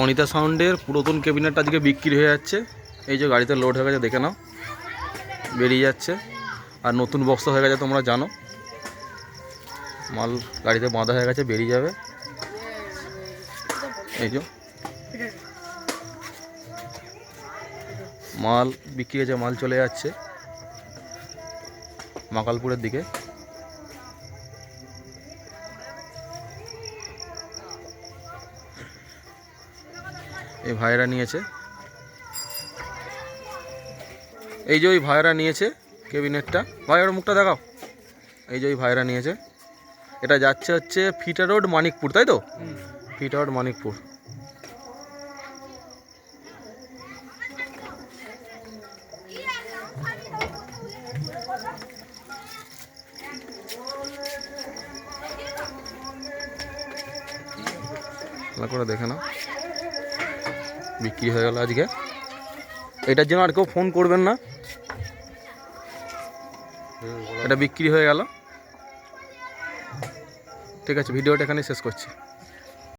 অনিতা সাউন্ডের পুরাতন ক্যাবিনেটটা আজকে বিক্রি হয়ে যাচ্ছে। এই যে গাড়িতে লোড হয়ে গেছে, দেখে নাও, বেরিয়ে যাচ্ছে। আর নতুন বক্স হয়ে গেছে, তোমরা জানো, মাল গাড়িতে বাঁধা হয়ে গেছে, বেরিয়ে যাবে। এই যে মাল বিক্রি হয়েছে, মাল চলে যাচ্ছে মাকালপুরের দিকে। এই ভাইরা নিয়েছে, এই যে ওই ভাইরা নিয়েছে ক্যাবিনেটটা। ভাইয়ের মুখটা দেখাও। এই যে ওই ভাইরা নিয়েছে, এটা যাচ্ছে হচ্ছে ফিটা রোড মানিকপুর, তাই তো? ফিটা রোড মানিকপুর। ভালো করে দেখে নাও, বিক্রি হয়ে গেল আজকে। এটার জন্য আর কেউ ফোন করবেন না, এটা বিক্রি হয়ে গেল। ঠিক আছে, ভিডিওটা এখানেই শেষ করছি।